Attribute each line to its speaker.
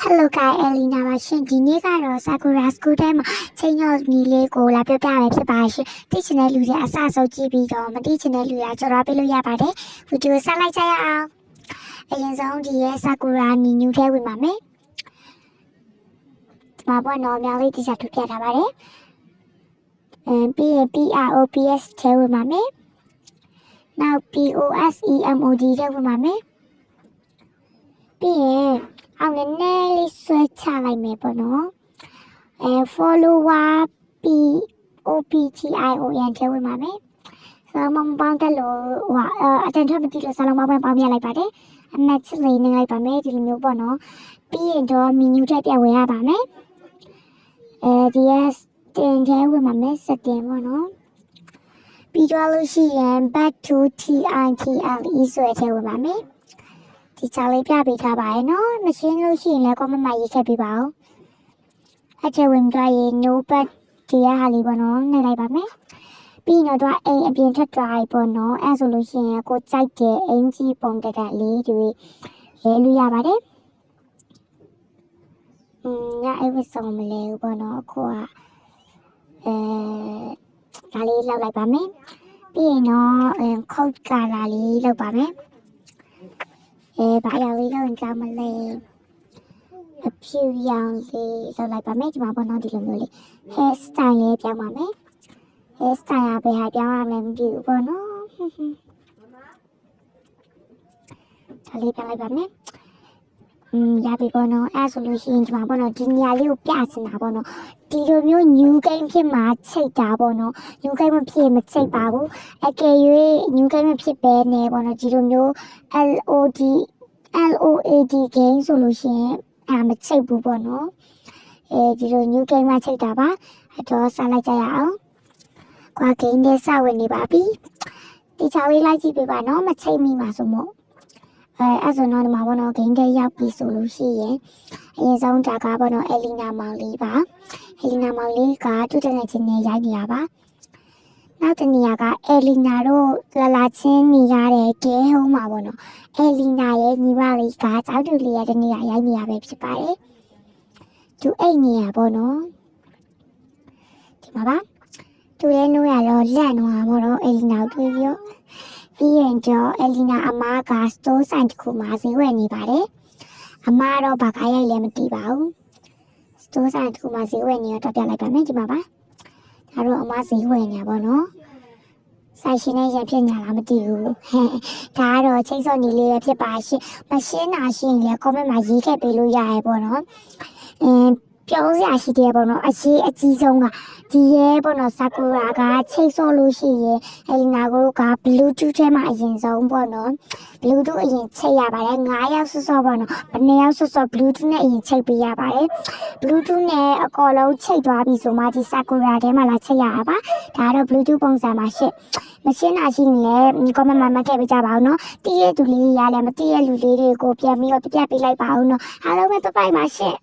Speaker 1: Hello guys, Elena ပါရှင်ဒီနေ့ကတော့ Sakura School ထဲမှာချိန်ညော်နီလေးကိုလာပြပြရဖြစ်ပါရှင်သိချင်တဲ့လူတွေအစဆုံးကြည့်ပြီးတော့မသိချင်တဲ့လူတွေကြော်ရပေးလို့ရပါတယ်ဗီဒီယိုဆက်လိုက်ကြရအောင်အရင်ဆုံးဒီရဲ့ Sakura နီညူထဲဝင်ပါမယ်ဒီမှာပေါ်တော့များလေးတိကျထုတ်ပြထားပါတယ်ပြီးရင် PROPS ထဲဝင်ပါမယ်နောက် POSEMOD ထဲဝင်ပါမယ်ပြီးရင်အောင်နည်းနည်းလေးဆွဲချလိုက်မယ်ပေါ့နော်follower POPTION ထဲဝင်ပါမယ်ဆာမန်ပေါင်းတယ်လို့အတန်ထမတိလို့ဆာလုံးပေါင်းပေါင်းပြလိုက်ပါတယ်အမတ်ချလေးနေလိုက်ပါမယ်ဒီလိုမျိုးပေါ့နော်ပြီးရင်တော့ menu ထဲပြန်ဝင်ရပါမယ်ဒီရဲ့တင်ထဲဝင်ပါမယ်setting ပေါ့နော်ပြီးတော့လို့ရှိရင် back to TITLE ဆိုတဲ့ထဲဝင်ပါမယ်ဒီချာလေးပြပေးထားပါရဲ့နော်မရှင်းလို့ရှိရင်လည်း comment မှာရေးခဲ့ပေးပါဦးအချေဝင်ကြရင် no back ဒီရဟာလေးပေါ့နော်နေလိုက်ပါမယ်ပြီးတော့အိမ်အပြင်ထက်သွားပေါ့နော်အဲဆိုလို့ရှိရင်ကိုကြိုက်တဲ့အင်ကြီးပုံတက်တက်လေးတွေရေးလို့ရပါတယ်ညအိမ်ဝတ်ဆောင်မလဲဘူးပေါ့နော်ကိုကဒါလေးလောက်လိုက်ပါမယ်ပြီးရင်တော့ခုတ်ကာလာလေးလောက်ပါမယ်ဘာရောင်လေးလောက်ကြောင်းမလဲအဖြူရောင်လေးလောက်လိုက်ပါမယ်ဒီမှာပေါ့နော်ဒီလိုမျိုးလေး hair style လေးပြောင်းပါမယ် hair style ဘယ်ဟာပြောင်းရမလဲမသိဘူးပေါ့နော်ဒါလေးပြောင်းလိုက်ပါမယ်ရပြီပေါ့နော်အဲဆိုလို့ရှိရင်ဒီမှာပေါ့နော်ဒီနေရာလေးကိုပြချင်တာပေါ့နော်ဒီလိုမျိုး new game ဖြစ်မှာချိတ်တာပေါ့နော် new game မဖြစ်မချိတ်ပါဘူးအကယ်၍ new game မဖြစ်ပဲနေပေါ့နော်ဒီလိုမျိုး LOAD game ဆိုလို့ရှိရင်မချိတ်ဘူးပေါ့နော်ဒီလို new game မှာချိတ်တာပါအဲ့တော့စလိုက်ကြရအောင်ကွာ game နဲ့စဝင်နေပါပြီဒီချောင်းလေးလိုက်ကြည့်ပေးပါနော်မချိတ်မိပါဆိုမို့အဲ့ဆိုတော့ဒီမှာပေါ့နော် game ထဲရောက်ပြီဆိုလို့ရှိရင်အရင်ဆုံးဒါကပေါ့နော် Elena မောင်လေးပါ Elena မောင်လေးကသူ့တငယ်ချင်းနဲ့ရိုက်နေတာပါနောက်တစ်နေရာက Elena တို့လာချင်းနေရတဲ့ game home မှာပေါ့နော် Elena ရဲ့ညီမလေးကကျောက်တူလေးရဲ့တနေရာရိုက်နေရပဲဖြစ်ပါတယ်သူအိတ်နေရပေါ့နော်ဒီမှာပါသူလည်းနိုးရတော့လက်နွားပေါ့နော် Elena တွေ့ပြီးရင်တော့ Elena အမက store sign တစ်ခုမှာဈေးဝယ်နေပါတယ်အမတော့ဘာခိုင်းရိုက်လဲမသိပါဘူး store sign တစ်ခုမှာဈေးဝယ်နေတော့ပြလိုက်ပါမယ်ဒီမှာပါဒါတော့အမဈေးဝယ်နေပါတော့ဆိုင်ရှင်နဲ့ရဖြစ်ညာလားမသိဘူးဒါကတော့ချိတ်စော့နေလေးပဲဖြစ်ပါရှင်မရှင်းတာရှိရင်လည်း comment မှာရေးခဲ့ပေးလို့ရရပေါ့နော်ပြောစရာရှိတယ်ပေါ့နော်အကြီးဆုံးကဒီရဲပေါ့နော် Sakura ကချိတ်စော့လို့ရှိရင် Elena က Bluetooth ထဲမှာအရင်ဆုံးပေါ့နော် Bluetooth အရင်ချိတ်ရပါတယ်9ယောက်စောပေါ့နော်ဘယ်နှစ်ယောက်စော Bluetooth နဲ့အရင်ချိတ်ပေးရပါတယ် Bluetooth နဲ့အကောလုံးချိတ်သွားပြီဆိုမှဒီ Sakura ထဲမှာလာချိတ်ရတာပါဒါကတော့ Bluetooth ပုံစံပါရှင့်မရှင်းတာရှိရင်လည်း comment မှာမှတ်ခဲ့ပေးကြပါဦးနော်တည့်ရသူလေးရလည်းမတည့်ရလူလေးတွေကိုပြန်ပြီးတော့ပြပြပေးလိုက်ပါဦးနော်အားလုံးပဲပြပိုက်ပါရှင့်